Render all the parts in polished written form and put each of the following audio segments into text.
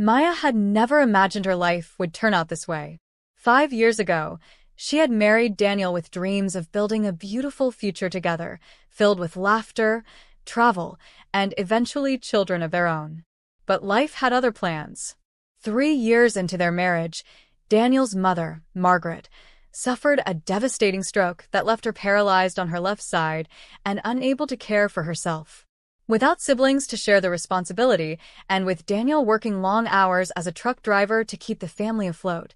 Maya had never imagined her life would turn out this way. 5 years ago, she had married Daniel with dreams of building a beautiful future together, filled with laughter, travel, and eventually children of their own. But life had other plans. 3 years into their marriage, Daniel's mother, Margaret, suffered a devastating stroke that left her paralyzed on her left side and unable to care for herself. Without siblings to share the responsibility, and with Daniel working long hours as a truck driver to keep the family afloat,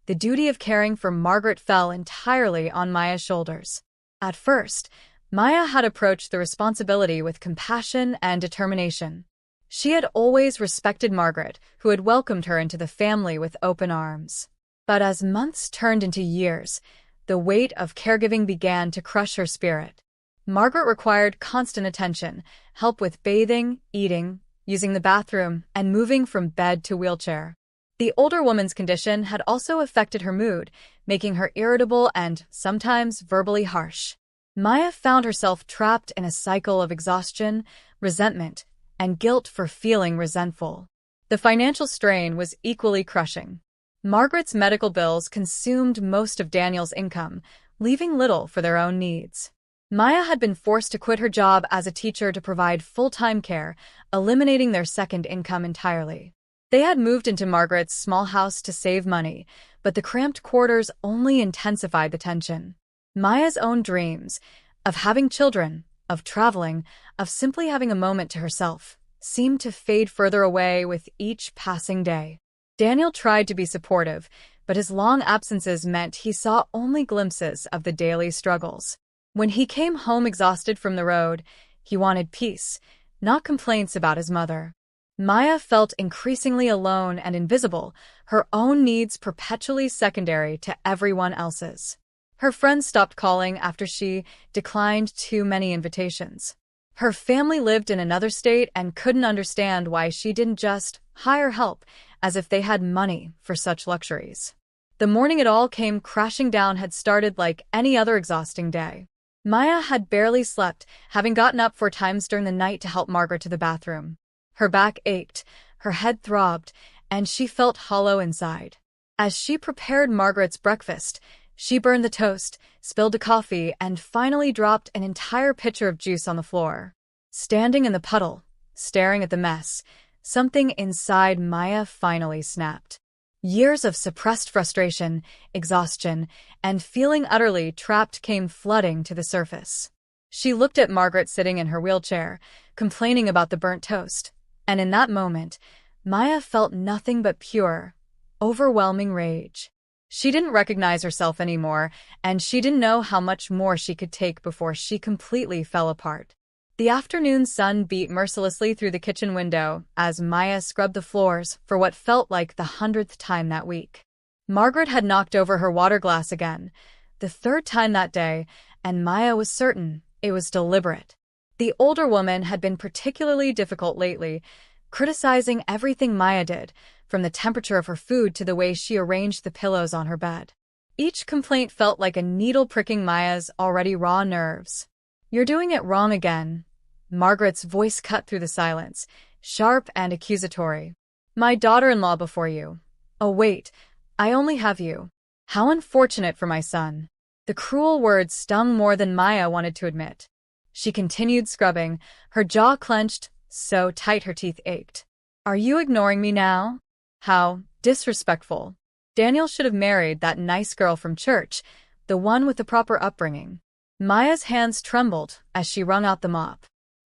the duty of caring for Margaret fell entirely on Maya's shoulders. At first, Maya had approached the responsibility with compassion and determination. She had always respected Margaret, who had welcomed her into the family with open arms. But as months turned into years, the weight of caregiving began to crush her spirit. Margaret required constant attention, help with bathing, eating, using the bathroom, and moving from bed to wheelchair. The older woman's condition had also affected her mood, making her irritable and sometimes verbally harsh. Maya found herself trapped in a cycle of exhaustion, resentment, and guilt for feeling resentful. The financial strain was equally crushing. Margaret's medical bills consumed most of Daniel's income, leaving little for their own needs. Maya had been forced to quit her job as a teacher to provide full-time care, eliminating their second income entirely. They had moved into Margaret's small house to save money, but the cramped quarters only intensified the tension. Maya's own dreams, of having children, of traveling, of simply having a moment to herself, seemed to fade further away with each passing day. Daniel tried to be supportive, but his long absences meant he saw only glimpses of the daily struggles. When he came home exhausted from the road, he wanted peace, not complaints about his mother. Maya felt increasingly alone and invisible, her own needs perpetually secondary to everyone else's. Her friends stopped calling after she declined too many invitations. Her family lived in another state and couldn't understand why she didn't just hire help, as if they had money for such luxuries. The morning it all came crashing down had started like any other exhausting day. Maya had barely slept, having gotten up 4 times during the night to help Margaret to the bathroom. Her back ached, her head throbbed, and she felt hollow inside. As she prepared Margaret's breakfast, she burned the toast, spilled the coffee, and finally dropped an entire pitcher of juice on the floor. Standing in the puddle, staring at the mess, something inside Maya finally snapped. Years of suppressed frustration, exhaustion, and feeling utterly trapped came flooding to the surface. She looked at Margaret sitting in her wheelchair, complaining about the burnt toast, and in that moment, Maya felt nothing but pure, overwhelming rage. She didn't recognize herself anymore, and she didn't know how much more she could take before she completely fell apart. The afternoon sun beat mercilessly through the kitchen window as Maya scrubbed the floors for what felt like the 100th time that week. Margaret had knocked over her water glass again, the 3rd time that day, and Maya was certain it was deliberate. The older woman had been particularly difficult lately, criticizing everything Maya did, from the temperature of her food to the way she arranged the pillows on her bed. Each complaint felt like a needle pricking Maya's already raw nerves. "You're doing it wrong again." Margaret's voice cut through the silence, sharp and accusatory. "My daughter-in-law before you. Oh wait, I only have you. How unfortunate for my son." The cruel words stung more than Maya wanted to admit. She continued scrubbing, her jaw clenched, so tight her teeth ached. "Are you ignoring me now? How disrespectful. Daniel should have married that nice girl from church, the one with the proper upbringing." Maya's hands trembled as she wrung out the mop.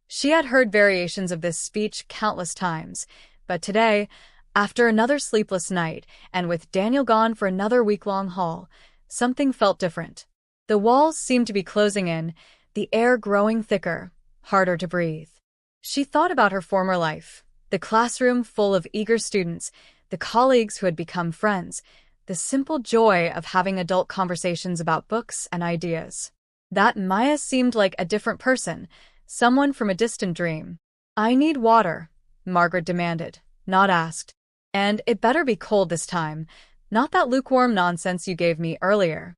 She had heard variations of this speech countless times, but today, after another sleepless night, and with Daniel gone for another week-long haul, something felt different. The walls seemed to be closing in, the air growing thicker, harder to breathe. She thought about her former life, the classroom full of eager students, the colleagues who had become friends, the simple joy of having adult conversations about books and ideas. That Maya seemed like a different person, someone from a distant dream. "I need water," Margaret demanded, not asked. "And it better be cold this time, not that lukewarm nonsense you gave me earlier."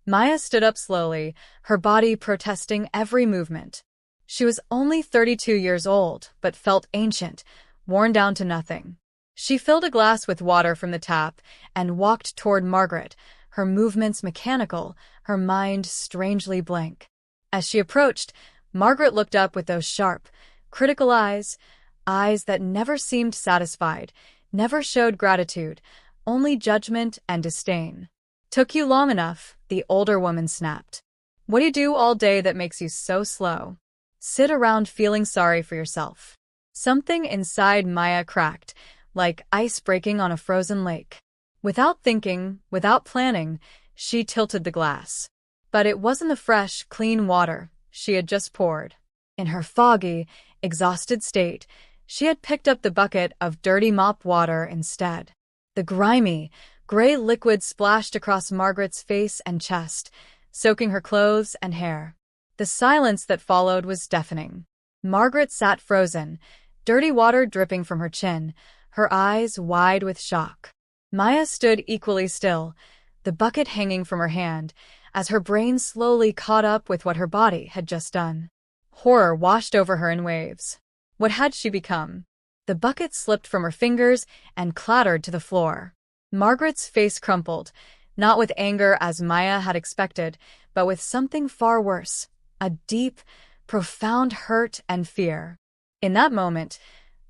Maya stood up slowly, her body protesting every movement. She was only 32 years old, but felt ancient, worn down to nothing. She filled a glass with water from the tap and walked toward Margaret, her movements mechanical, her mind strangely blank. As she approached, Margaret looked up with those sharp, critical eyes, eyes that never seemed satisfied, never showed gratitude, only judgment and disdain. "Took you long enough," the older woman snapped. "What do you do all day that makes you so slow? Sit around feeling sorry for yourself." Something inside Maya cracked, like ice breaking on a frozen lake. Without thinking, without planning, she tilted the glass. But it wasn't the fresh, clean water she had just poured. In her foggy, exhausted state, she had picked up the bucket of dirty mop water instead. The grimy, gray liquid splashed across Margaret's face and chest, soaking her clothes and hair. The silence that followed was deafening. Margaret sat frozen, dirty water dripping from her chin, her eyes wide with shock. Maya stood equally still, the bucket hanging from her hand, as her brain slowly caught up with what her body had just done. Horror washed over her in waves. What had she become? The bucket slipped from her fingers and clattered to the floor. Margaret's face crumpled, not with anger as Maya had expected, but with something far worse, a deep, profound hurt and fear. In that moment,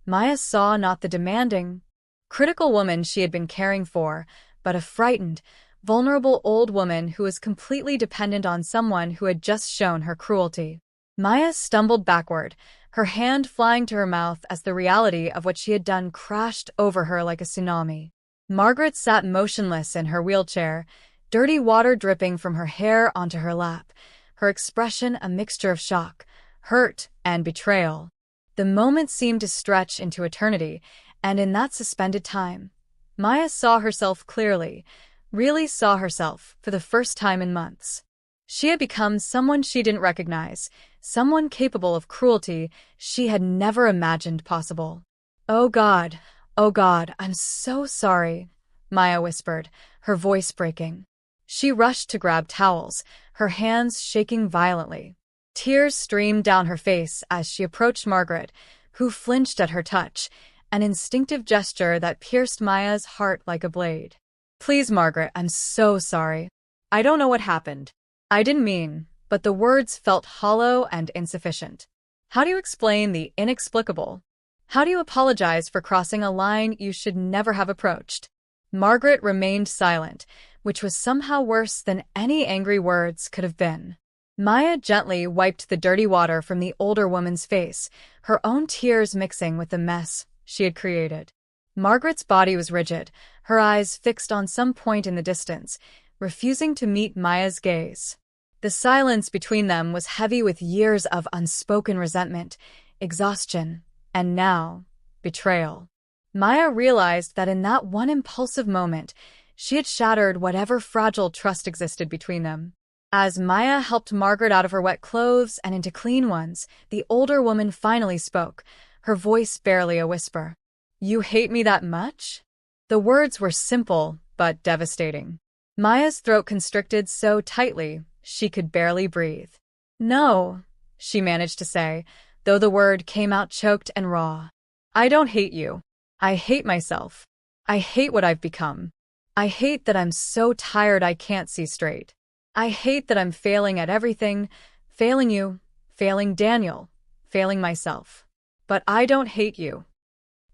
Maya saw not the demanding, critical woman she had been caring for, but a frightened, vulnerable old woman who was completely dependent on someone who had just shown her cruelty. Maya stumbled backward, her hand flying to her mouth as the reality of what she had done crashed over her like a tsunami. Margaret sat motionless in her wheelchair, dirty water dripping from her hair onto her lap, her expression a mixture of shock, hurt, and betrayal. The moment seemed to stretch into eternity, and in that suspended time, Maya saw herself clearly, really saw herself for the first time in months. She had become someone she didn't recognize, someone capable of cruelty she had never imagined possible. Oh God, I'm so sorry," Maya whispered, her voice breaking. She rushed to grab towels, her hands shaking violently. Tears streamed down her face as she approached Margaret, who flinched at her touch, an instinctive gesture that pierced Maya's heart like a blade. "Please, Margaret, I'm so sorry. I don't know what happened. I didn't mean," but the words felt hollow and insufficient. "How do you explain the inexplicable? How do you apologize for crossing a line you should never have approached?" Margaret remained silent, which was somehow worse than any angry words could have been. Maya gently wiped the dirty water from the older woman's face, her own tears mixing with the mess she had created. Margaret's body was rigid, her eyes fixed on some point in the distance, refusing to meet Maya's gaze. The silence between them was heavy with years of unspoken resentment, exhaustion, and now, betrayal. Maya realized that in that one impulsive moment, she had shattered whatever fragile trust existed between them. As Maya helped Margaret out of her wet clothes and into clean ones, the older woman finally spoke, her voice barely a whisper. "You hate me that much?" The words were simple, but devastating. Maya's throat constricted so tightly, she could barely breathe. "No," she managed to say, though the word came out choked and raw. "I don't hate you. I hate myself. I hate what I've become. I hate that I'm so tired I can't see straight. I hate that I'm failing at everything, failing you, failing Daniel, failing myself. But I don't hate you."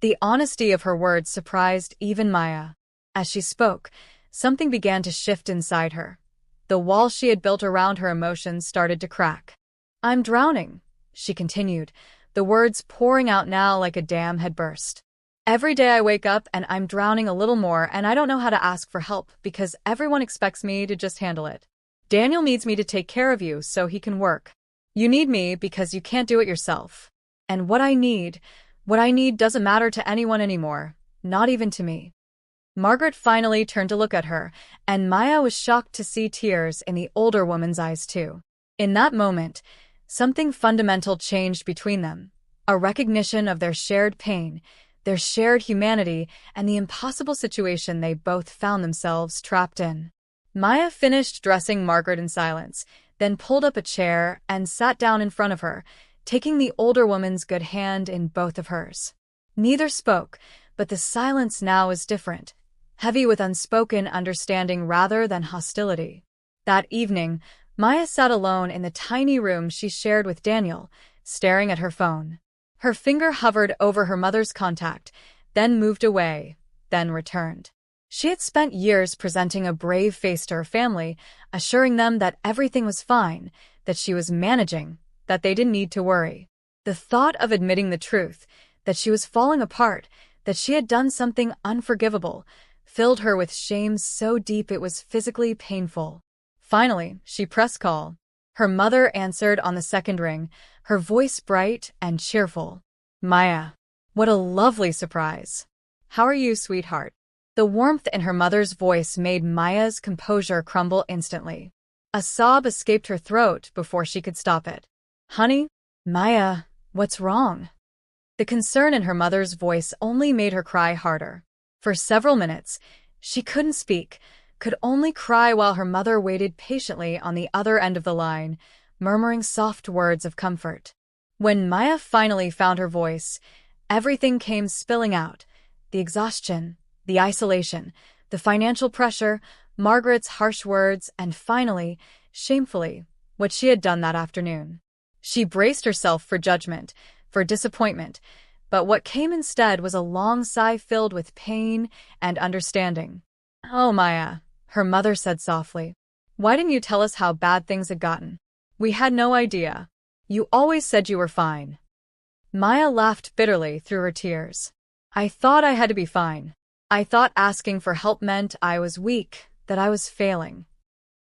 The honesty of her words surprised even Maya. As she spoke, something began to shift inside her. The wall she had built around her emotions started to crack. "I'm drowning," she continued, the words pouring out now like a dam had burst. "Every day I wake up and I'm drowning a little more, and I don't know how to ask for help because everyone expects me to just handle it. Daniel needs me to take care of you so he can work. You need me because you can't do it yourself. And what I need doesn't matter to anyone anymore, not even to me." Margaret finally turned to look at her, and Maya was shocked to see tears in the older woman's eyes too. In that moment, something fundamental changed between them, a recognition of their shared pain, their shared humanity, and the impossible situation they both found themselves trapped in. Maya finished dressing Margaret in silence, then pulled up a chair and sat down in front of her, taking the older woman's good hand in both of hers. Neither spoke, But the silence now was different, heavy with unspoken understanding rather than hostility. That evening, Maya sat alone in the tiny room she shared with Daniel, staring at her phone. Her finger hovered over her mother's contact, then moved away, then returned. She had spent years presenting a brave face to her family, assuring them that everything was fine, that she was managing, that they didn't need to worry. The thought of admitting the truth, that she was falling apart, that she had done something unforgivable, filled her with shame so deep it was physically painful. Finally, she pressed call. Her mother answered on the second ring, her voice bright and cheerful. "Maya, what a lovely surprise. How are you, sweetheart?" The warmth in her mother's voice made Maya's composure crumble instantly. A sob escaped her throat before she could stop it. "Honey? Maya, what's wrong?" The concern in her mother's voice only made her cry harder. For several minutes, she couldn't speak, could only cry while her mother waited patiently on the other end of the line, murmuring soft words of comfort. When Maya finally found her voice, everything came spilling out. The exhaustion, the isolation, the financial pressure, Margaret's harsh words, and finally, shamefully, what she had done that afternoon. She braced herself for judgment, for disappointment, but what came instead was a long sigh filled with pain and understanding. "Oh, Maya," her mother said softly. "Why didn't you tell us how bad things had gotten? We had no idea. You always said you were fine." Maya laughed bitterly through her tears. "I thought I had to be fine. I thought asking for help meant I was weak, that I was failing."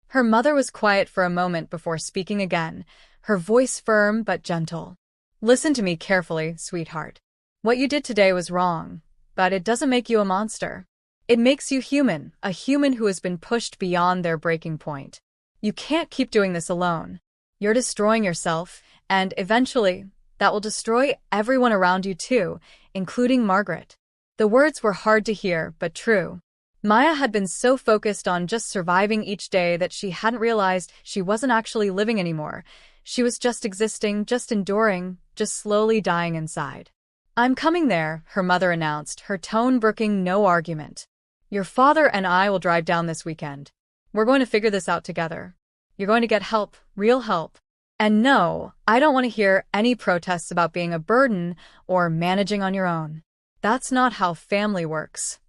Her mother was quiet for a moment before speaking again, her voice firm but gentle. "Listen to me carefully, sweetheart. What you did today was wrong, but it doesn't make you a monster. It makes you human, a human who has been pushed beyond their breaking point. You can't keep doing this alone. You're destroying yourself, and eventually, that will destroy everyone around you too, including Margaret." The words were hard to hear, but true. Maya had been so focused on just surviving each day that she hadn't realized she wasn't actually living anymore. She was just existing, just enduring, just slowly dying inside. "I'm coming there," her mother announced, her tone brooking no argument. "Your father and I will drive down this weekend. We're going to figure this out together. You're going to get help, real help. And no, I don't want to hear any protests about being a burden or managing on your own. That's not how family works."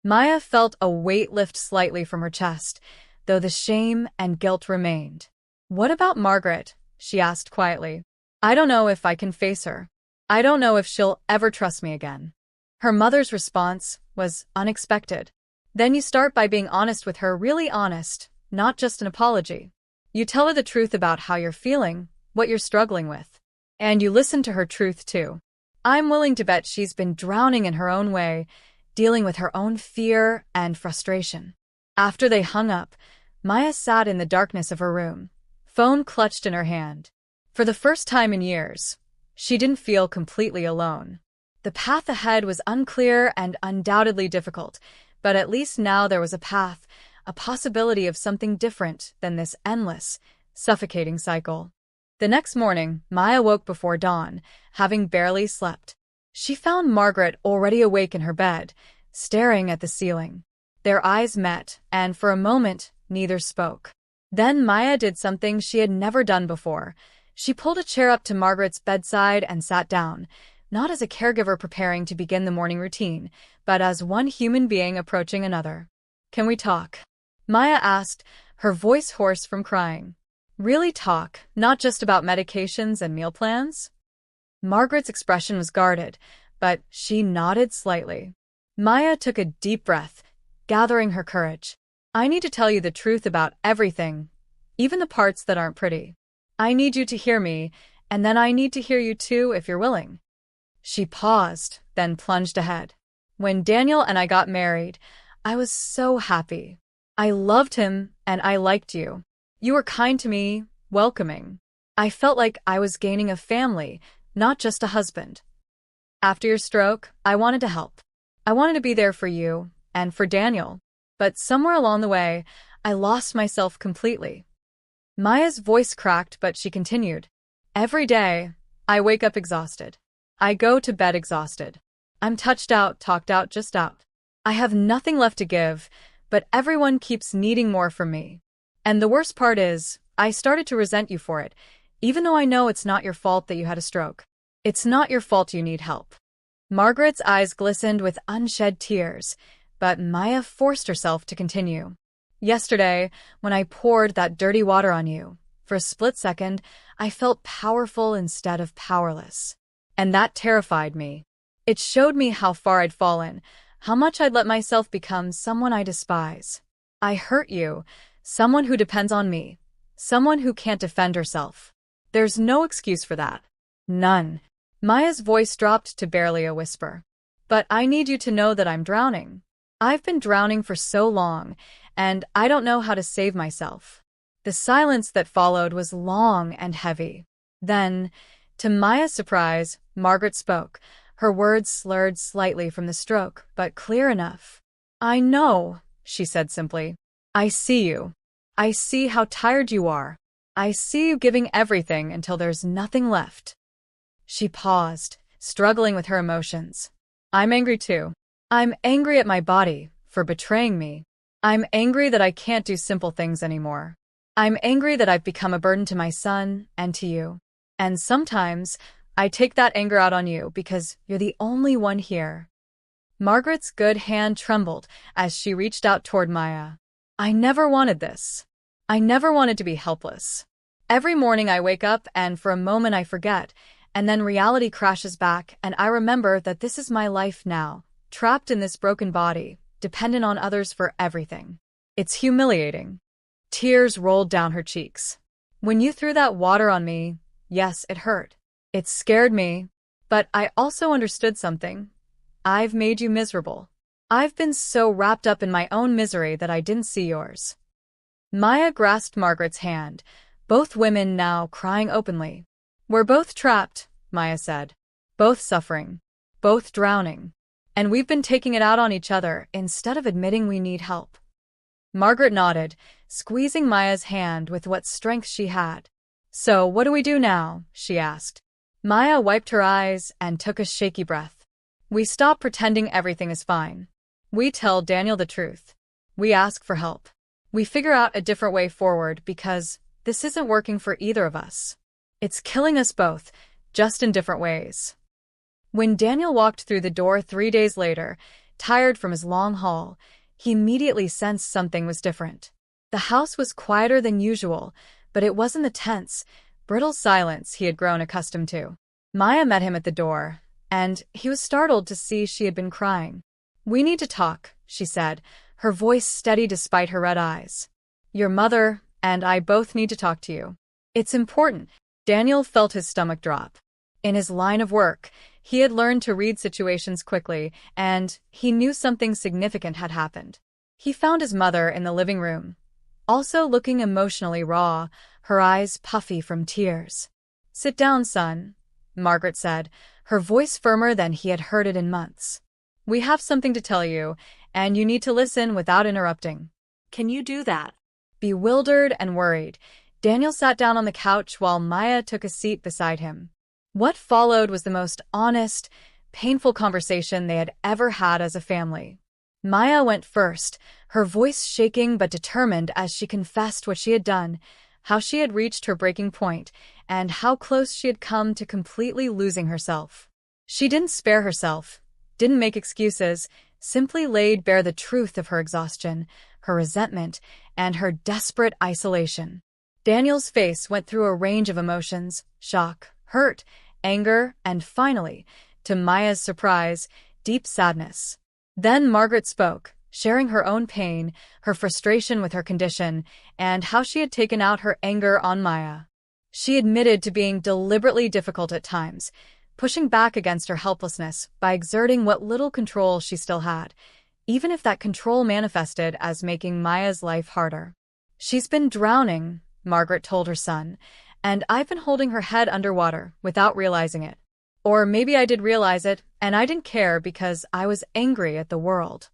Maya felt a weight lift slightly from her chest, though the shame and guilt remained. "What about Margaret?" she asked quietly. "I don't know if I can face her. I don't know if she'll ever trust me again." Her mother's response was unexpected. "Then you start by being honest with her, really honest, not just an apology. You tell her the truth about how you're feeling, what you're struggling with. And you listen to her truth too. I'm willing to bet she's been drowning in her own way, dealing with her own fear and frustration." After they hung up, Maya sat in the darkness of her room, phone clutched in her hand. For the first time in years, she didn't feel completely alone. The path ahead was unclear and undoubtedly difficult, but at least now there was a path, a possibility of something different than this endless, suffocating cycle. The next morning, Maya woke before dawn, having barely slept. She found Margaret already awake in her bed, staring at the ceiling. Their eyes met, and for a moment, neither spoke. Then Maya did something she had never done before. She pulled a chair up to Margaret's bedside and sat down, not as a caregiver preparing to begin the morning routine, but as one human being approaching another. "Can we talk?" Maya asked, her voice hoarse from crying. "Really talk, not just about medications and meal plans?" Margaret's expression was guarded, but she nodded slightly. Maya took a deep breath, gathering her courage. "I need to tell you the truth about everything, even the parts that aren't pretty. I need you to hear me, and then I need to hear you too if you're willing." She paused, then plunged ahead. "When Daniel and I got married, I was so happy. I loved him, and I liked you. You were kind to me, welcoming. I felt like I was gaining a family, not just a husband. After your stroke, I wanted to help. I wanted to be there for you, and for Daniel. But somewhere along the way, I lost myself completely." Maya's voice cracked, but she continued. "Every day, I wake up exhausted. I go to bed exhausted. I'm touched out, talked out, just out. I have nothing left to give, but everyone keeps needing more from me. And the worst part is, I started to resent you for it, even though I know it's not your fault that you had a stroke. It's not your fault you need help. Margaret's eyes glistened with unshed tears, but Maya forced herself to continue. Yesterday, when I poured that dirty water on you, for a split second, I felt powerful instead of powerless. And that terrified me. It showed me how far I'd fallen, how much I'd let myself become someone I despise. I hurt you, someone who depends on me, someone who can't defend herself. There's no excuse for that. None. Maya's voice dropped to barely a whisper. But I need you to know that I'm drowning. I've been drowning for so long, and I don't know how to save myself. The silence that followed was long and heavy. Then, to Maya's surprise, Margaret spoke, her words slurred slightly from the stroke, but clear enough. I know, she said simply. I see you. I see how tired you are. I see you giving everything until there's nothing left. She paused, struggling with her emotions. I'm angry too. I'm angry at my body for betraying me. I'm angry that I can't do simple things anymore. I'm angry that I've become a burden to my son and to you. And sometimes, I take that anger out on you because you're the only one here. Margaret's good hand trembled as she reached out toward Maya. I never wanted this. I never wanted to be helpless. Every morning I wake up and for a moment I forget, and then reality crashes back and I remember that this is my life now, trapped in this broken body, dependent on others for everything. It's humiliating. Tears rolled down her cheeks. When you threw that water on me, yes, it hurt. It scared me, but I also understood something. I've made you miserable. I've been so wrapped up in my own misery that I didn't see yours. Maya grasped Margaret's hand, both women now crying openly. We're both trapped, Maya said. Both suffering. Both drowning. And we've been taking it out on each other instead of admitting we need help. Margaret nodded, squeezing Maya's hand with what strength she had. So what do we do now? She asked. Maya wiped her eyes and took a shaky breath. We stop pretending everything is fine. We tell Daniel the truth. We ask for help. We figure out a different way forward because this isn't working for either of us. It's killing us both, just in different ways. When Daniel walked through the door 3 days later, tired from his long haul, he immediately sensed something was different. The house was quieter than usual, but it wasn't the tense, brittle silence he had grown accustomed to. Maya met him at the door, and he was startled to see she had been crying. We need to talk, she said, her voice steady despite her red eyes. Your mother and I both need to talk to you. It's important. Daniel felt his stomach drop. In his line of work, he had learned to read situations quickly, and he knew something significant had happened. He found his mother in the living room, also looking emotionally raw, her eyes puffy from tears. Sit down, son, Margaret said, her voice firmer than he had heard it in months. We have something to tell you, and you need to listen without interrupting. Can you do that? Bewildered and worried, Daniel sat down on the couch while Maya took a seat beside him. What followed was the most honest, painful conversation they had ever had as a family. Maya went first, her voice shaking but determined as she confessed what she had done, how she had reached her breaking point, and how close she had come to completely losing herself. She didn't spare herself, didn't make excuses, simply laid bare the truth of her exhaustion, her resentment, and her desperate isolation. Daniel's face went through a range of emotions: shock, hurt, anger, and finally, to Maya's surprise, deep sadness. Then Margaret spoke, sharing her own pain, her frustration with her condition, and how she had taken out her anger on Maya. She admitted to being deliberately difficult at times, pushing back against her helplessness by exerting what little control she still had, even if that control manifested as making Maya's life harder. She's been drowning, Margaret told her son, and I've been holding her head underwater without realizing it. Or maybe I did realize it, and I didn't care because I was angry at the world.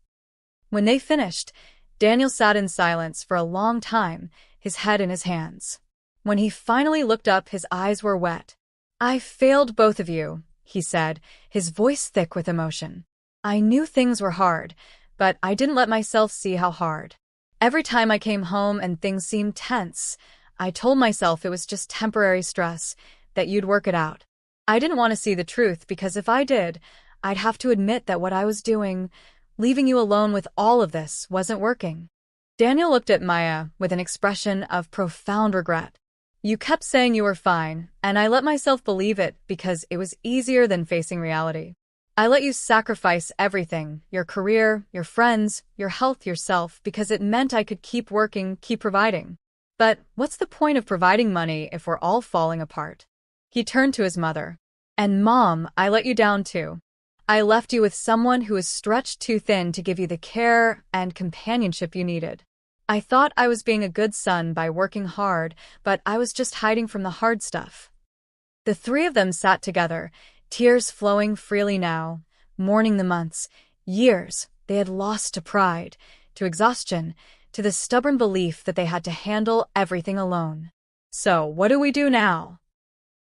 When they finished, Daniel sat in silence for a long time, his head in his hands. When he finally looked up, his eyes were wet. I failed both of you, he said, his voice thick with emotion. I knew things were hard, but I didn't let myself see how hard. Every time I came home and things seemed tense, I told myself it was just temporary stress, that you'd work it out. I didn't want to see the truth because if I did, I'd have to admit that what I was doing, leaving you alone with all of this, wasn't working. Daniel looked at Maya with an expression of profound regret. You kept saying you were fine, and I let myself believe it because it was easier than facing reality. I let you sacrifice everything, your career, your friends, your health, yourself, because it meant I could keep working, keep providing. But what's the point of providing money if we're all falling apart? He turned to his mother. And Mom, I let you down too. I left you with someone who was stretched too thin to give you the care and companionship you needed. I thought I was being a good son by working hard, but I was just hiding from the hard stuff. The three of them sat together, tears flowing freely now, mourning the months, years they had lost to pride, to exhaustion, to the stubborn belief that they had to handle everything alone. So, what do we do now?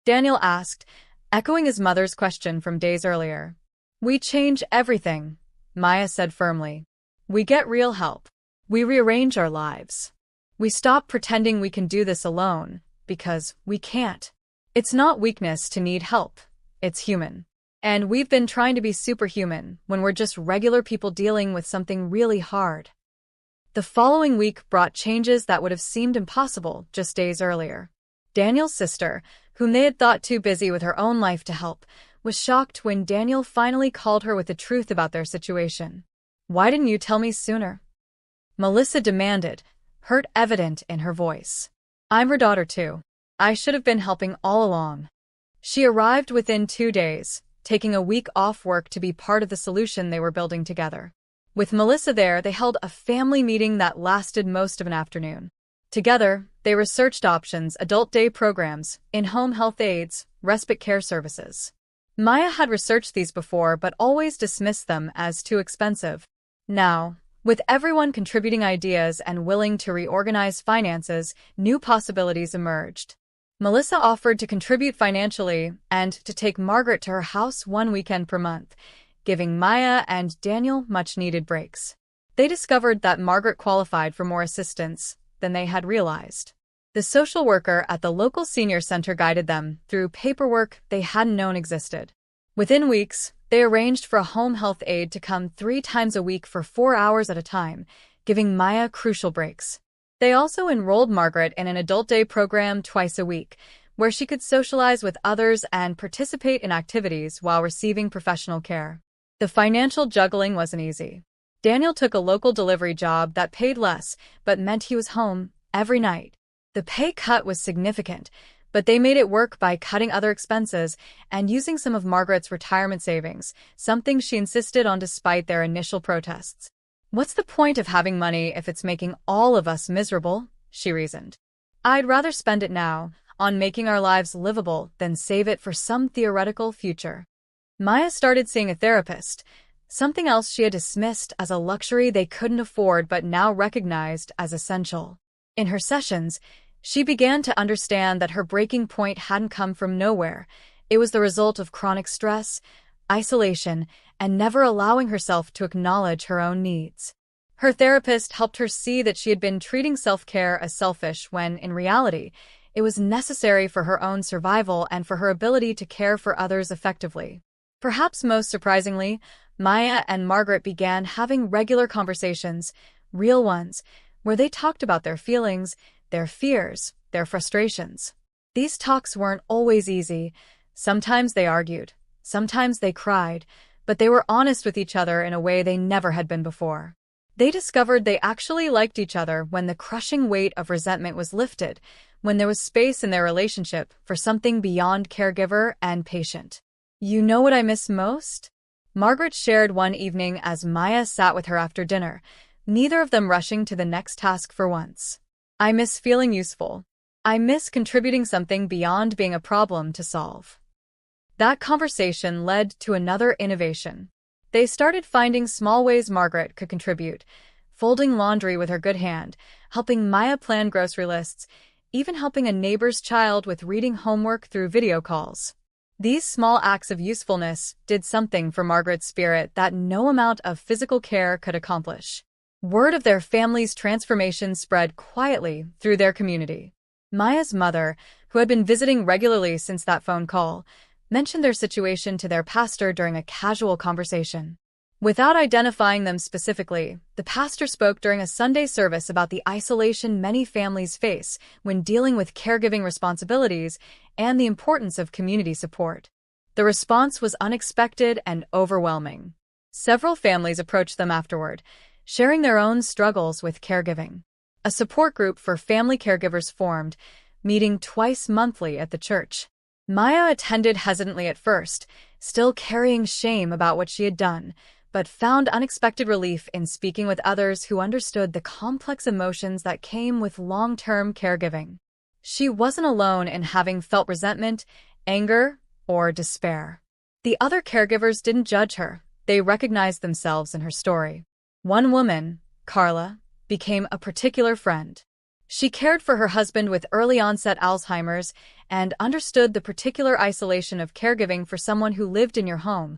Daniel asked, echoing his mother's question from days earlier. We change everything, Maya said firmly. We get real help. We rearrange our lives. We stop pretending we can do this alone, because we can't. It's not weakness to need help. It's human. And we've been trying to be superhuman when we're just regular people dealing with something really hard. The following week brought changes that would have seemed impossible just days earlier. Daniel's sister, whom they had thought too busy with her own life to help, was shocked when Daniel finally called her with the truth about their situation. Why didn't you tell me sooner? Melissa demanded, hurt evident in her voice. I'm her daughter too. I should have been helping all along. She arrived within 2 days, taking a week off work to be part of the solution they were building together. With Melissa there, they held a family meeting that lasted most of an afternoon. Together, they researched options, adult day programs, in-home health aides, respite care services. Maya had researched these before but always dismissed them as too expensive. Now, with everyone contributing ideas and willing to reorganize finances, new possibilities emerged. Melissa offered to contribute financially and to take Margaret to her house 1 weekend per month, giving Maya and Daniel much-needed breaks. They discovered that Margaret qualified for more assistance than they had realized. The social worker at the local senior center guided them through paperwork they hadn't known existed. Within weeks, they arranged for a home health aide to come 3 times a week for 4 hours at a time, giving Maya crucial breaks. They also enrolled Margaret in an adult day program twice a week, where she could socialize with others and participate in activities while receiving professional care. The financial juggling wasn't easy. Daniel took a local delivery job that paid less, but meant he was home every night. The pay cut was significant, but they made it work by cutting other expenses and using some of Margaret's retirement savings, something she insisted on despite their initial protests. What's the point of having money if it's making all of us miserable? She reasoned. I'd rather spend it now, on making our lives livable, than save it for some theoretical future. Maya started seeing a therapist, something else she had dismissed as a luxury they couldn't afford but now recognized as essential. In her sessions, she began to understand that her breaking point hadn't come from nowhere. It was the result of chronic stress, isolation, and never allowing herself to acknowledge her own needs. Her therapist helped her see that she had been treating self-care as selfish when, in reality, it was necessary for her own survival and for her ability to care for others effectively. Perhaps most surprisingly, Maya and Margaret began having regular conversations, real ones, where they talked about their feelings, their fears, their frustrations. These talks weren't always easy. Sometimes they argued, sometimes they cried, but they were honest with each other in a way they never had been before. They discovered they actually liked each other when the crushing weight of resentment was lifted, when there was space in their relationship for something beyond caregiver and patient. You know what I miss most? Margaret shared one evening as Maya sat with her after dinner, neither of them rushing to the next task for once. I miss feeling useful. I miss contributing something beyond being a problem to solve. That conversation led to another innovation. They started finding small ways Margaret could contribute, folding laundry with her good hand, helping Maya plan grocery lists, even helping a neighbor's child with reading homework through video calls. These small acts of usefulness did something for Margaret's spirit that no amount of physical care could accomplish. Word of their family's transformation spread quietly through their community. Maya's mother, who had been visiting regularly since that phone call, mentioned their situation to their pastor during a casual conversation. Without identifying them specifically, the pastor spoke during a Sunday service about the isolation many families face when dealing with caregiving responsibilities and the importance of community support. The response was unexpected and overwhelming. Several families approached them afterward, sharing their own struggles with caregiving. A support group for family caregivers formed, meeting twice monthly at the church. Maya attended hesitantly at first, still carrying shame about what she had done, but found unexpected relief in speaking with others who understood the complex emotions that came with long-term caregiving. She wasn't alone in having felt resentment, anger, or despair. The other caregivers didn't judge her. They recognized themselves in her story. One woman, Carla, became a particular friend. She cared for her husband with early-onset Alzheimer's and understood the particular isolation of caregiving for someone who lived in your home,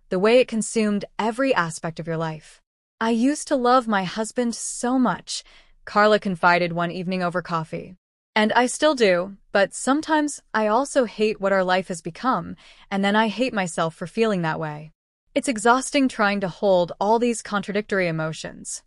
the way it consumed every aspect of your life. "I used to love my husband so much," Carla confided one evening over coffee. "And I still do, but sometimes I also hate what our life has become, and then I hate myself for feeling that way. It's exhausting trying to hold all these contradictory emotions."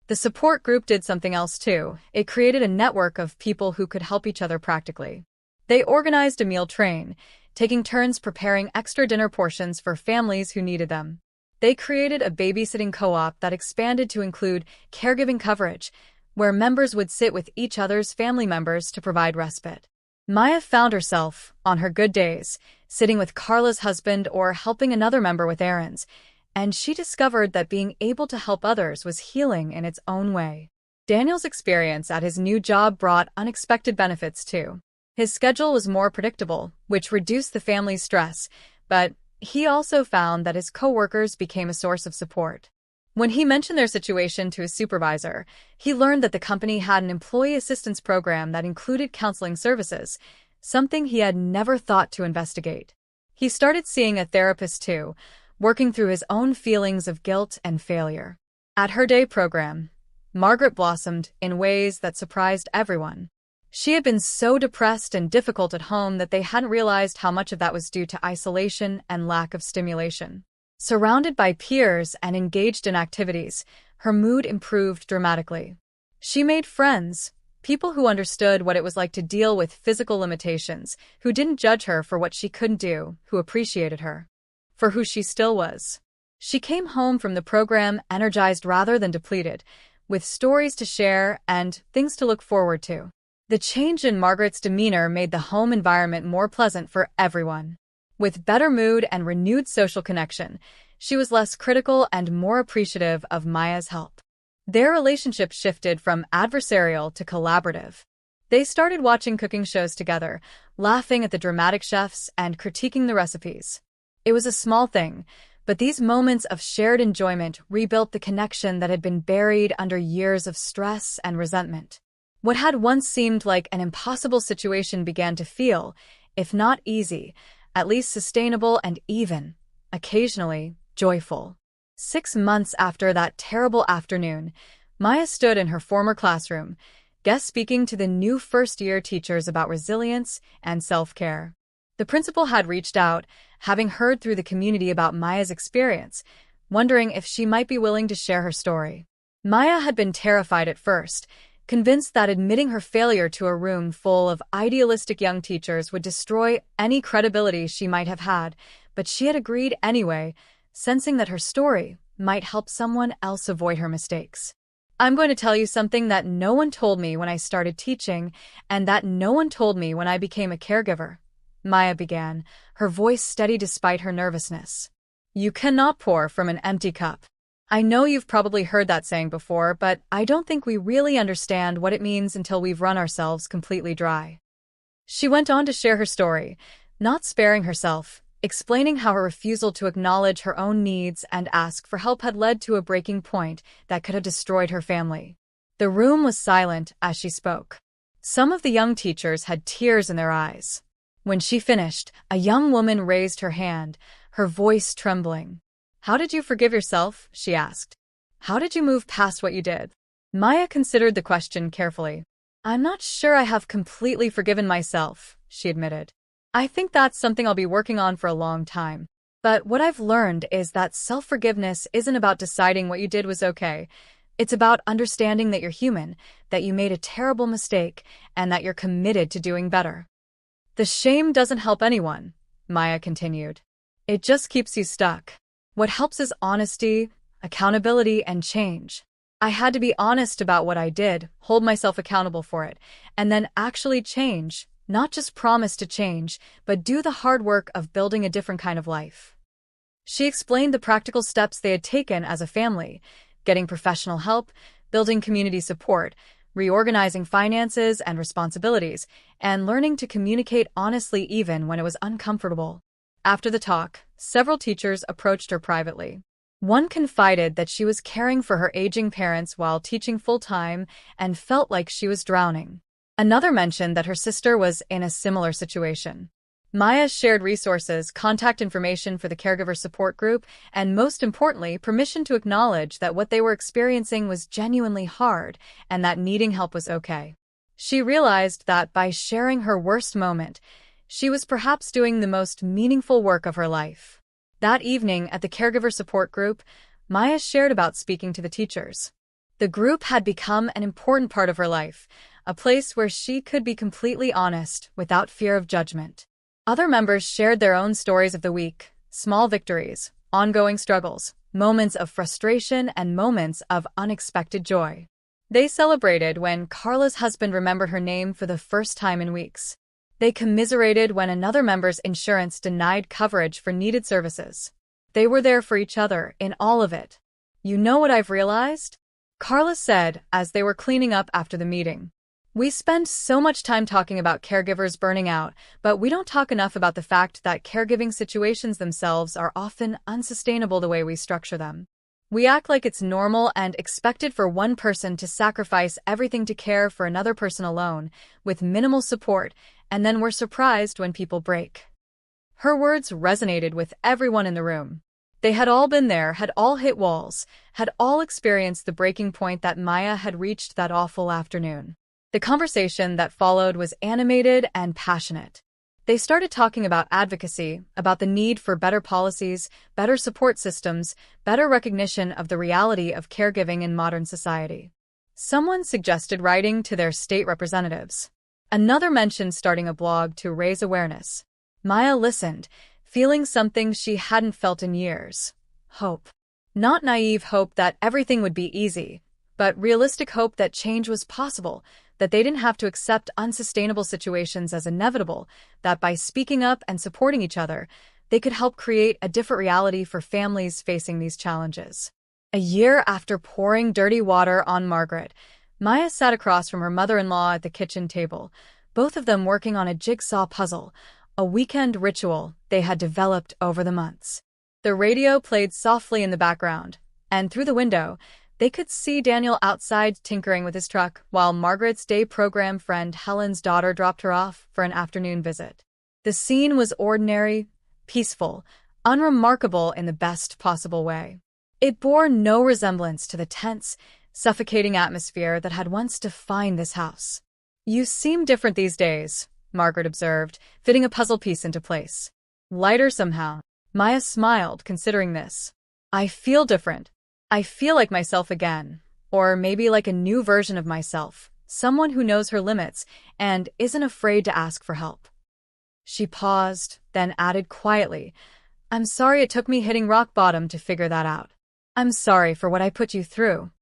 The support group did something else too. It created a network of people who could help each other practically. They organized a meal train, taking turns preparing extra dinner portions for families who needed them. They created a babysitting co-op that expanded to include caregiving coverage, where members would sit with each other's family members to provide respite. Maya found herself, on her good days, sitting with Carla's husband or helping another member with errands, and she discovered that being able to help others was healing in its own way. Daniel's experience at his new job brought unexpected benefits too. His schedule was more predictable, which reduced the family's stress, but he also found that his coworkers became a source of support. When he mentioned their situation to his supervisor, he learned that the company had an employee assistance program that included counseling services, something he had never thought to investigate. He started seeing a therapist too, working through his own feelings of guilt and failure. At her day program, Margaret blossomed in ways that surprised everyone. She had been so depressed and difficult at home that they hadn't realized how much of that was due to isolation and lack of stimulation. Surrounded by peers and engaged in activities, her mood improved dramatically. She made friends, people who understood what it was like to deal with physical limitations, who didn't judge her for what she couldn't do, who appreciated her for who she still was. She came home from the program energized rather than depleted, with stories to share and things to look forward to. The change in Margaret's demeanor made the home environment more pleasant for everyone. With better mood and renewed social connection, she was less critical and more appreciative of Maya's help. Their relationship shifted from adversarial to collaborative. They started watching cooking shows together, laughing at the dramatic chefs and critiquing the recipes. It was a small thing, but these moments of shared enjoyment rebuilt the connection that had been buried under years of stress and resentment. What had once seemed like an impossible situation began to feel, if not easy, at least sustainable and even, occasionally, joyful. 6 months after that terrible afternoon, Maya stood in her former classroom, guest speaking to the new first-year teachers about resilience and self-care. The principal had reached out, having heard through the community about Maya's experience, wondering if she might be willing to share her story. Maya had been terrified at first, convinced that admitting her failure to a room full of idealistic young teachers would destroy any credibility she might have had, but she had agreed anyway, sensing that her story might help someone else avoid her mistakes. "I'm going to tell you something that no one told me when I started teaching, and that no one told me when I became a caregiver," Maya began, her voice steady despite her nervousness. "You cannot pour from an empty cup. I know you've probably heard that saying before, but I don't think we really understand what it means until we've run ourselves completely dry." She went on to share her story, not sparing herself, explaining how her refusal to acknowledge her own needs and ask for help had led to a breaking point that could have destroyed her family. The room was silent as she spoke. Some of the young teachers had tears in their eyes. When she finished, a young woman raised her hand, her voice trembling. "How did you forgive yourself?" she asked. "How did you move past what you did?" Maya considered the question carefully. "I'm not sure I have completely forgiven myself," she admitted. "I think that's something I'll be working on for a long time. But what I've learned is that self-forgiveness isn't about deciding what you did was okay. It's about understanding that you're human, that you made a terrible mistake, and that you're committed to doing better." "The shame doesn't help anyone," Maya continued. "It just keeps you stuck. What helps is honesty, accountability, and change. I had to be honest about what I did, hold myself accountable for it, and then actually change, not just promise to change, but do the hard work of building a different kind of life." She explained the practical steps they had taken as a family, getting professional help, building community support, reorganizing finances and responsibilities, and learning to communicate honestly even when it was uncomfortable. After the talk, several teachers approached her privately. One confided that she was caring for her aging parents while teaching full-time and felt like she was drowning. Another mentioned that her sister was in a similar situation. Maya shared resources, contact information for the caregiver support group, and most importantly, permission to acknowledge that what they were experiencing was genuinely hard and that needing help was okay. She realized that by sharing her worst moment, she was perhaps doing the most meaningful work of her life. That evening at the caregiver support group, Maya shared about speaking to the teachers. The group had become an important part of her life, a place where she could be completely honest without fear of judgment. Other members shared their own stories of the week, small victories, ongoing struggles, moments of frustration, and moments of unexpected joy. They celebrated when Carla's husband remembered her name for the first time in weeks. They commiserated when another member's insurance denied coverage for needed services. They were there for each other in all of it. "You know what I've realized?" Carla said as they were cleaning up after the meeting. "We spend so much time talking about caregivers burning out, but we don't talk enough about the fact that caregiving situations themselves are often unsustainable the way we structure them. We act like it's normal and expected for one person to sacrifice everything to care for another person alone, with minimal support, and then we're surprised when people break." Her words resonated with everyone in the room. They had all been there, had all hit walls, had all experienced the breaking point that Maya had reached that awful afternoon. The conversation that followed was animated and passionate. They started talking about advocacy, about the need for better policies, better support systems, better recognition of the reality of caregiving in modern society. Someone suggested writing to their state representatives. Another mentioned starting a blog to raise awareness. Maya listened, feeling something she hadn't felt in years. Hope. Not naive hope that everything would be easy, but realistic hope that change was possible, that they didn't have to accept unsustainable situations as inevitable, that by speaking up and supporting each other, they could help create a different reality for families facing these challenges. A year after pouring dirty water on Margaret, Maya sat across from her mother-in-law at the kitchen table, both of them working on a jigsaw puzzle, a weekend ritual they had developed over the months. The radio played softly in the background, and through the window, they could see Daniel outside tinkering with his truck while Margaret's day program friend Helen's daughter dropped her off for an afternoon visit. The scene was ordinary, peaceful, unremarkable in the best possible way. It bore no resemblance to the tense, suffocating atmosphere that had once defined this house. "You seem different these days," Margaret observed, fitting a puzzle piece into place. "Lighter somehow." Maya smiled, considering this. "I feel different. I feel like myself again, or maybe like a new version of myself, someone who knows her limits and isn't afraid to ask for help." She paused, then added quietly, "I'm sorry it took me hitting rock bottom to figure that out. I'm sorry for what I put you through."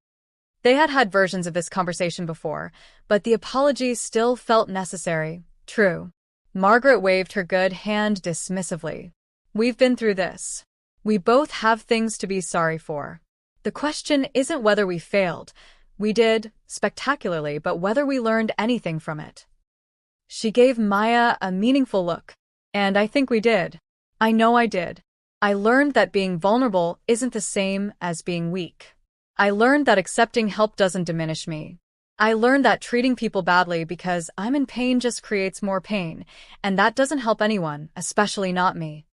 They had had versions of this conversation before, but the apology still felt necessary, true. Margaret waved her good hand dismissively. "We've been through this. We both have things to be sorry for. The question isn't whether we failed. We did, spectacularly, but whether we learned anything from it." She gave Maya a meaningful look. "And I think we did. I know I did. I learned that being vulnerable isn't the same as being weak. I learned that accepting help doesn't diminish me. I learned that treating people badly because I'm in pain just creates more pain, and that doesn't help anyone, especially not me.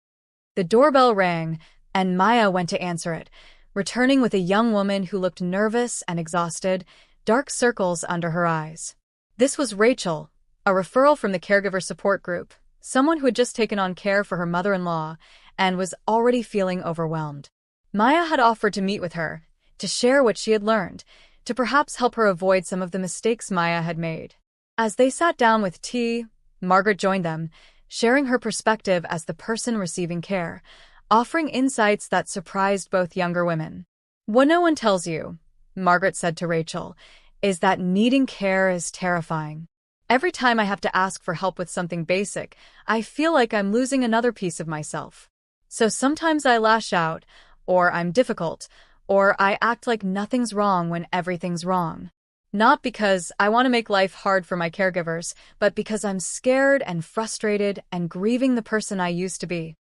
The doorbell rang, and Maya went to answer it, returning with a young woman who looked nervous and exhausted, dark circles under her eyes. This was Rachel, a referral from the caregiver support group, someone who had just taken on care for her mother-in-law and was already feeling overwhelmed. Maya had offered to meet with her, to share what she had learned, to perhaps help her avoid some of the mistakes Maya had made. As they sat down with tea, Margaret joined them, sharing her perspective as the person receiving care, offering insights that surprised both younger women. "What no one tells you," Margaret said to Rachel, "is that needing care is terrifying. Every time I have to ask for help with something basic, I feel like I'm losing another piece of myself. So sometimes I lash out, or I'm difficult, or I act like nothing's wrong when everything's wrong. Not because I want to make life hard for my caregivers, but because I'm scared and frustrated and grieving the person I used to be."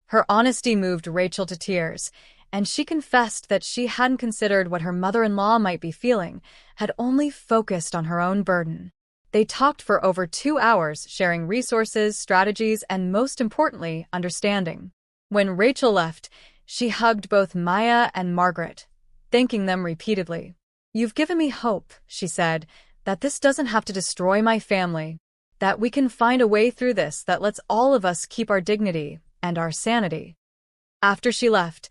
Her honesty moved Rachel to tears, and she confessed that she hadn't considered what her mother-in-law might be feeling, had only focused on her own burden. They talked for over 2 hours, sharing resources, strategies, and most importantly, understanding. When Rachel left, she hugged both Maya and Margaret, thanking them repeatedly. "You've given me hope," she said, "that this doesn't have to destroy my family, that we can find a way through this that lets all of us keep our dignity and our sanity." After she left,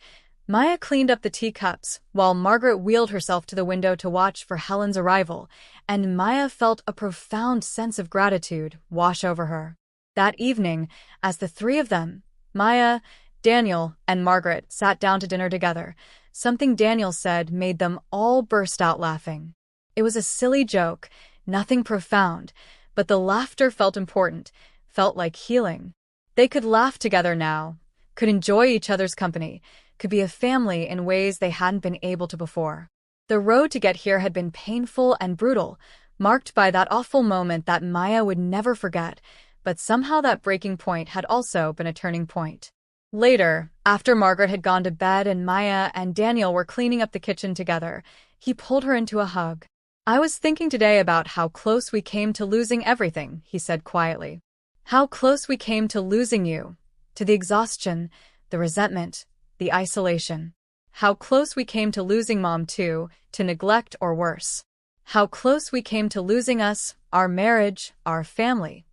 Maya cleaned up the teacups while Margaret wheeled herself to the window to watch for Helen's arrival, and Maya felt a profound sense of gratitude wash over her. That evening, as the three of them, Maya, Daniel, and Margaret, sat down to dinner together, something Daniel said made them all burst out laughing. It was a silly joke, nothing profound, but the laughter felt important, felt like healing. They could laugh together now, could enjoy each other's company, could be a family in ways they hadn't been able to before. The road to get here had been painful and brutal, marked by that awful moment that Maya would never forget, but somehow that breaking point had also been a turning point. Later, after Margaret had gone to bed and Maya and Daniel were cleaning up the kitchen together, he pulled her into a hug. "I was thinking today about how close we came to losing everything," he said quietly. "How close we came to losing you, to the exhaustion, the resentment, the isolation. How close we came to losing Mom too, to neglect or worse. How close we came to losing us, our marriage, our family."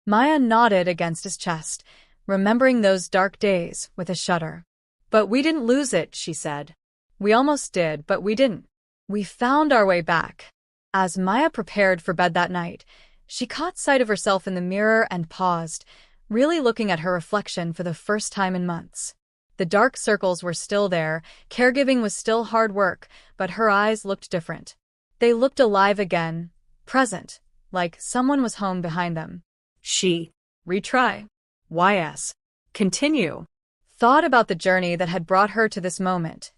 Maya nodded against his chest, remembering those dark days with a shudder. "But we didn't lose it," she said. "We almost did, but we didn't. We found our way back." As Maya prepared for bed that night, she caught sight of herself in the mirror and paused, really looking at her reflection for the first time in months. The dark circles were still there, caregiving was still hard work, but her eyes looked different. They looked alive again, present, like someone was home behind them. She retry. YS. Continue. Thought about the journey that had brought her to this moment.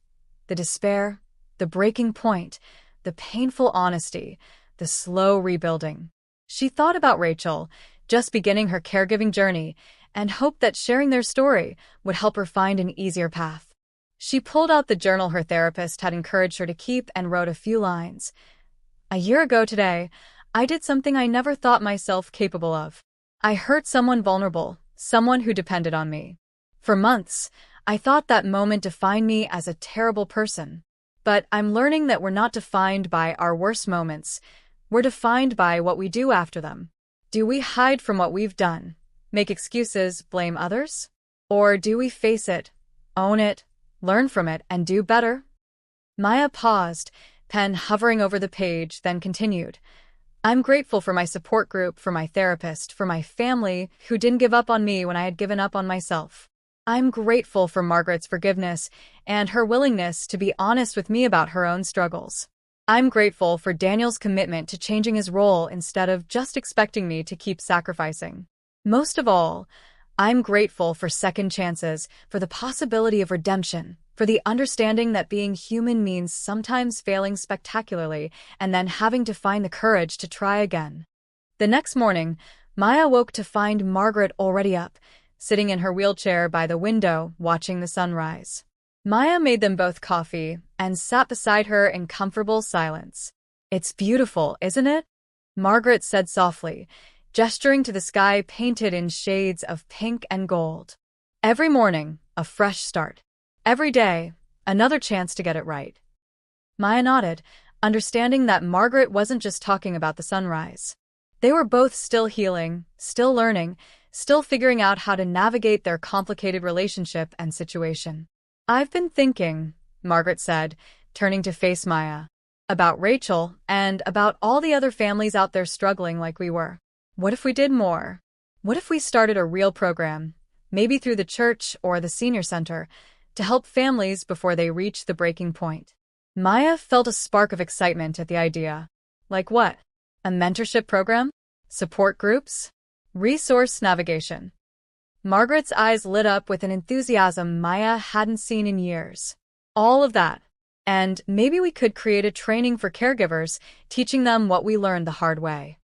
The despair, the breaking point, the painful honesty, the slow rebuilding. She thought about Rachel, just beginning her caregiving journey, and hoped that sharing their story would help her find an easier path. She pulled out the journal her therapist had encouraged her to keep and wrote a few lines. "A year ago today, I did something I never thought myself capable of. I hurt someone vulnerable, someone who depended on me. For months, I thought that moment defined me as a terrible person. But I'm learning that we're not defined by our worst moments. We're defined by what we do after them. Do we hide from what we've done, make excuses, blame others? Or do we face it, own it, learn from it, and do better?" Maya paused, pen hovering over the page, then continued. "I'm grateful for my support group, for my therapist, for my family who didn't give up on me when I had given up on myself. I'm grateful for Margaret's forgiveness and her willingness to be honest with me about her own struggles. I'm grateful for Daniel's commitment to changing his role instead of just expecting me to keep sacrificing. Most of all, I'm grateful for second chances, for the possibility of redemption, for the understanding that being human means sometimes failing spectacularly and then having to find the courage to try again." The next morning, Maya woke to find Margaret already up, sitting in her wheelchair by the window, watching the sunrise. Maya made them both coffee and sat beside her in comfortable silence. It's beautiful, isn't it? Margaret said softly, gesturing to the sky painted in shades of pink and gold. Every morning, a fresh start. Every day, another chance to get it right. Maya nodded, understanding that Margaret wasn't just talking about the sunrise. They were both still healing, still learning, still figuring out how to navigate their complicated relationship and situation. I've been thinking, Margaret said, turning to face Maya, about Rachel and about all the other families out there struggling like we were. What if we did more? What if we started a real program, maybe through the church or the senior center, to help families before they reach the breaking point? Maya felt a spark of excitement at the idea. Like what? A mentorship program? Support groups? Resource navigation? Margaret's eyes lit up with an enthusiasm Maya hadn't seen in years. All of that. And maybe we could create a training for caregivers, teaching them what we learned the hard way.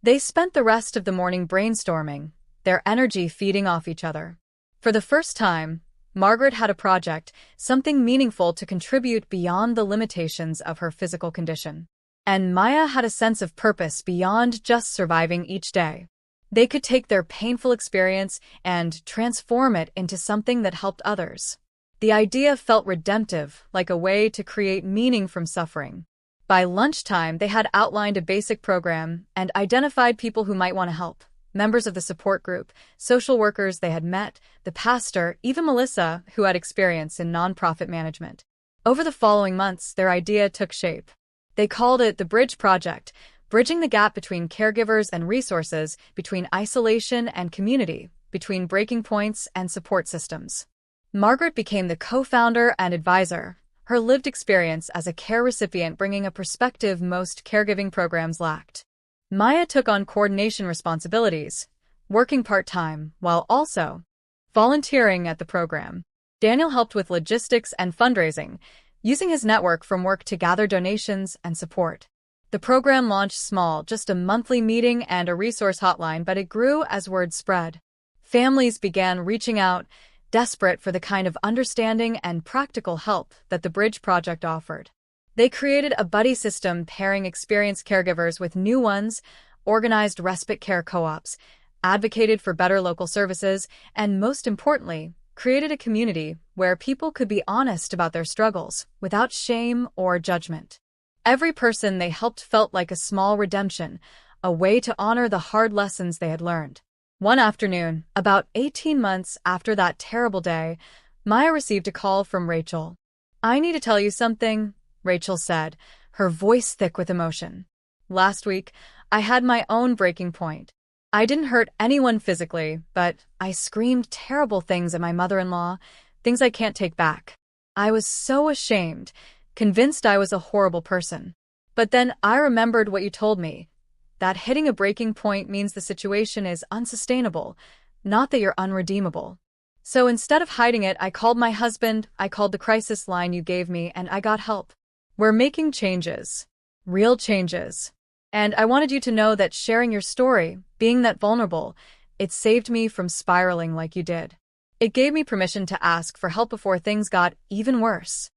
They spent the rest of the morning brainstorming, their energy feeding off each other. For the first time, Margaret had a project, something meaningful to contribute beyond the limitations of her physical condition. And Maya had a sense of purpose beyond just surviving each day. They could take their painful experience and transform it into something that helped others. The idea felt redemptive, like a way to create meaning from suffering. By lunchtime, they had outlined a basic program and identified people who might want to help. Members of the support group, social workers they had met, the pastor, even Melissa, who had experience in nonprofit management. Over the following months, their idea took shape. They called it the Bridge Project, bridging the gap between caregivers and resources, between isolation and community, between breaking points and support systems. Margaret became the co-founder and advisor, her lived experience as a care recipient bringing a perspective most caregiving programs lacked. Maya took on coordination responsibilities, working part-time while also volunteering at the program. Daniel helped with logistics and fundraising, using his network from work to gather donations and support. The program launched small, just a monthly meeting and a resource hotline, but it grew as word spread. Families began reaching out, desperate for the kind of understanding and practical help that the Bridge Project offered. They created a buddy system pairing experienced caregivers with new ones, organized respite care co-ops, advocated for better local services, and most importantly, created a community where people could be honest about their struggles without shame or judgment. Every person they helped felt like a small redemption, a way to honor the hard lessons they had learned. One afternoon, about 18 months after that terrible day, Maya received a call from Rachel. "I need to tell you something," Rachel said, her voice thick with emotion. "Last week, I had my own breaking point. I didn't hurt anyone physically, but I screamed terrible things at my mother-in-law, things I can't take back. I was so ashamed, convinced I was a horrible person. But then I remembered what you told me, that hitting a breaking point means the situation is unsustainable, not that you're unredeemable. So instead of hiding it, I called my husband, I called the crisis line you gave me, and I got help. We're making changes. Real changes. And I wanted you to know that sharing your story, being that vulnerable, it saved me from spiraling like you did. It gave me permission to ask for help before things got even worse."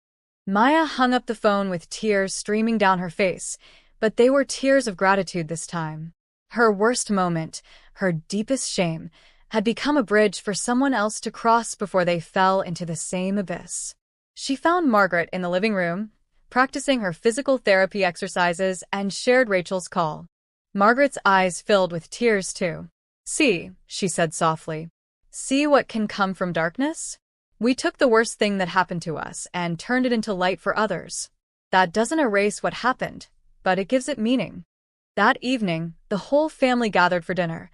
Maya hung up the phone with tears streaming down her face, but they were tears of gratitude this time. Her worst moment, her deepest shame, had become a bridge for someone else to cross before they fell into the same abyss. She found Margaret in the living room, practicing her physical therapy exercises, and shared Rachel's call. Margaret's eyes filled with tears too. "See," she said softly, "see what can come from darkness? We took the worst thing that happened to us and turned it into light for others. That doesn't erase what happened, but it gives it meaning." That evening, the whole family gathered for dinner.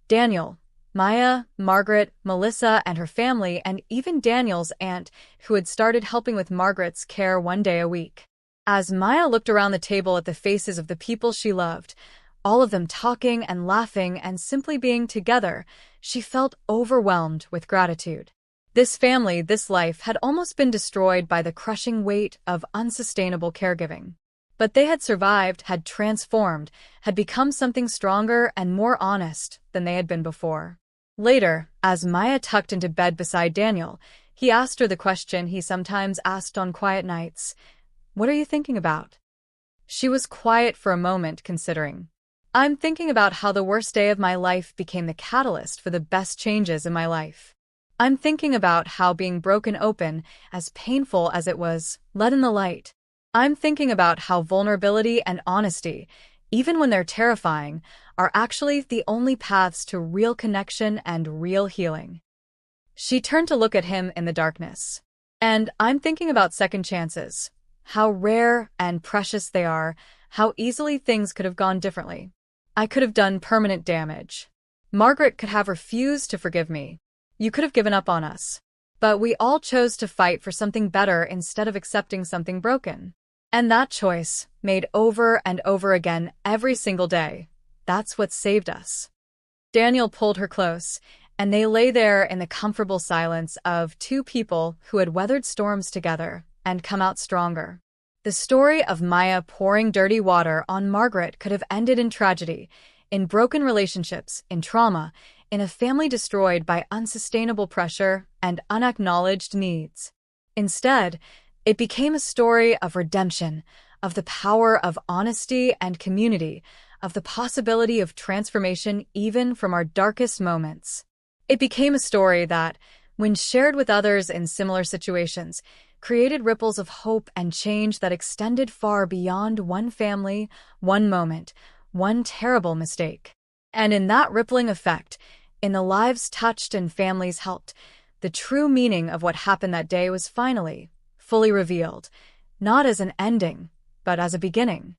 Daniel, Maya, Margaret, Melissa, and her family, and even Daniel's aunt, who had started helping with Margaret's care one day a week. As Maya looked around the table at the faces of the people she loved, all of them talking and laughing and simply being together, she felt overwhelmed with gratitude. This family, this life, had almost been destroyed by the crushing weight of unsustainable caregiving. But they had survived, had transformed, had become something stronger and more honest than they had been before. Later, as Maya tucked into bed beside Daniel, he asked her the question he sometimes asked on quiet nights. "What are you thinking about?" She was quiet for a moment, considering. I'm thinking about how the worst day of my life became the catalyst for the best changes in my life. I'm thinking about how being broken open, as painful as it was, let in the light. I'm thinking about how vulnerability and honesty, even when they're terrifying, are actually the only paths to real connection and real healing. She turned to look at him in the darkness. And I'm thinking about second chances. How rare and precious they are, how easily things could have gone differently. I could have done permanent damage. Margaret could have refused to forgive me. You could have given up on us. But we all chose to fight for something better instead of accepting something broken. And that choice, made over and over again every single day, that's what saved us. Daniel pulled her close, and they lay there in the comfortable silence of two people who had weathered storms together and come out stronger. The story of Maya pouring dirty water on Margaret could have ended in tragedy, in broken relationships, in trauma, in a family destroyed by unsustainable pressure and unacknowledged needs. Instead, it became a story of redemption, of the power of honesty and community, of the possibility of transformation even from our darkest moments. It became a story that, when shared with others in similar situations, created ripples of hope and change that extended far beyond one family, one moment, one terrible mistake. And in that rippling effect, in the lives touched and families helped, the true meaning of what happened that day was finally, fully revealed, not as an ending, but as a beginning.